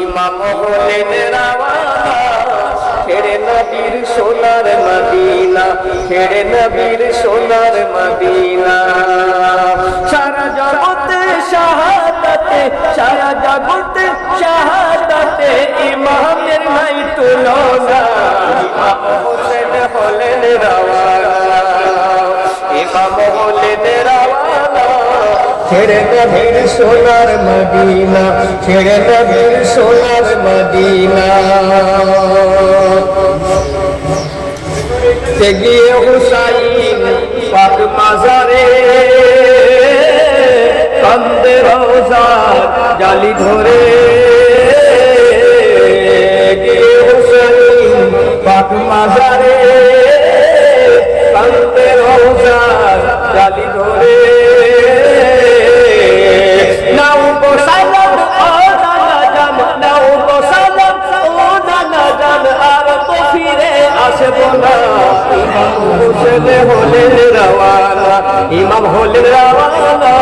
ইমাম হলেন রাওয়ানা ছেড়ে নবীর সোনার মদিনা, ছেড়ে নবীর সোনার মদিনা। সারা জগতে শাহাদাতে, সারা জগতে শাহাদাতে ইমামের নাই তুলনা। ইমাম হোসেন হলেন রাওয়ানা, ইমাম হলেন রাওয়ানা ছেড়ে নবীর সোনার মদিনা, ছেড়ে নবীর সোনার মদিনা। গিয়ে হুসাইন পাক মাজারে কান্দে রওজার জালি ধরে। গিয়ে হুসাইন পাক মাজারে কান্দে রওজার জালি ধরে। নাও গো সালাম ও নানা জান, নাও গো সালাম ও নানা জান, আর তো ফিরে আসবো না। ইমাম হোসেন হলেন রাওয়ানা, ইমাম হলেন রাওয়ানা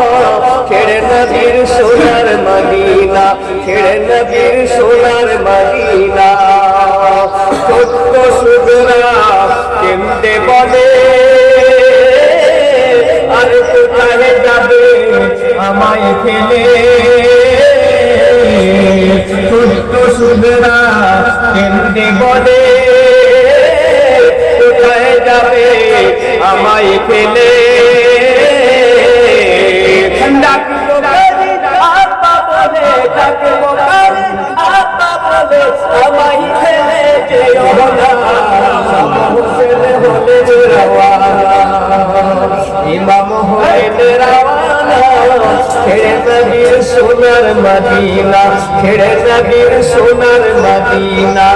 ছেড়ে নবীর সোনার মদিনা, ছেড়ে নবীর সোনার মদিনা। ছোট্ট সুগরা কেমতে বলে আর কোথায় যাবে আমায় ফেলে। ছোট্ট সুগরা কেমতে বলে কোথায় যাবে আমায় ফেলে। ডাকবো কারি আপা বলে, ডাকবো কারি আপা বলে আমায় ফেলে যেও না। হোসেন হলেন রাওয়ানা, ইমাম হলেন রাওয়ানা ছেড়ে নবীর সোনার মদিনা, ছেড়ে নবীর সোনার মদিনা।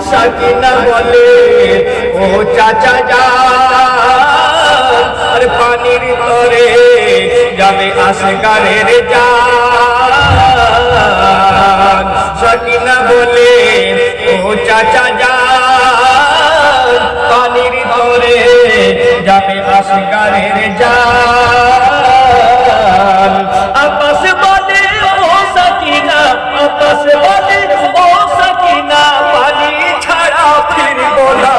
সাকিনা বলে ও চাচা যান, আর পানির তরে যাবে আসগারের জান। সাকিনা বলে ও চাচা যান, পানির তরে যাবে আসগারের জান। আব্বাস বলে ও সাকিনা, আব্বাস বলে ও সাকিনা, পানি ছাড়া ফিরবো না।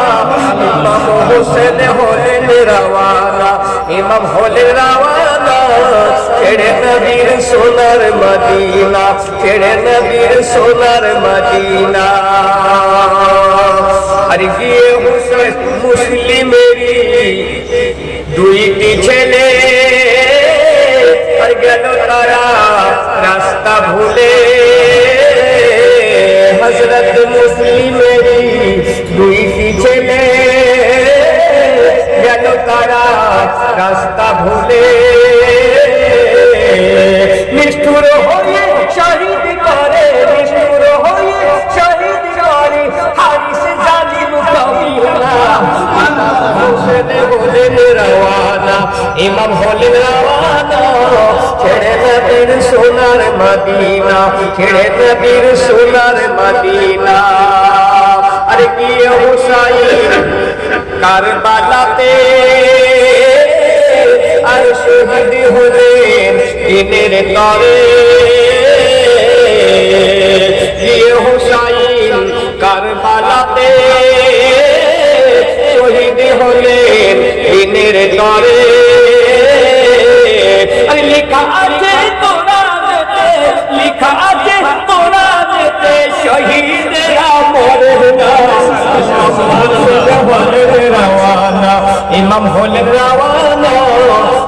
ইমাম হোসেন হলেন রাওয়ানা, ইমাম হলেন রাওয়ানা ছেড়ে নবীর সোনার মদিনা, ছেড়ে নবীর সোনার মদিনা। আর গিয়ে হোসেন মুসলিমেরই দুইটি ছেলে, আর গেল তারা রাস্তা ভুলে। হযরত মুসলিমেরই দুইটি ছেলে গেল তারা রাস্তা ভুলে। নিষ্ঠুর হয়ে শহীদ করে, নিষ্ঠুর হয়ে শহীদ করে হারিস জালিম কবিরা। হোসেন হলেন রাওয়ানা, ইমাম হলেন রাওয়ানা ছেড়ে নবীর সোনার মদিনা, ছেড়ে নবীর সোনার মদিনা। আর গিয়ে হুসাইন কারবালাতে আর শহীদ হলেন দিনের তরে। গিয়ে হুসাইন কারবালাতে শহীদ হলেন দিনের তরে। আর লেখা আছে কোরআনেতে, লেখা আছে কোরআনেতে শহীদেরা মরে না। রাওয়ানা, ইমাম হলেন রাওয়ানা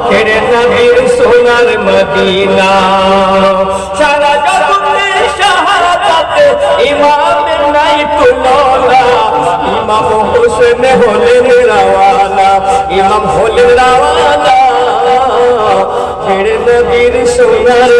ছেড়ে নবীর সোনার মদিনা। সারা জগতে শাহাদাতে ইমামের নাই তুলনা। ইমাম হোসেন হলেন রাওয়ানা, ইমাম হলেন রাওয়ানা ছেড়ে নবীর সোনার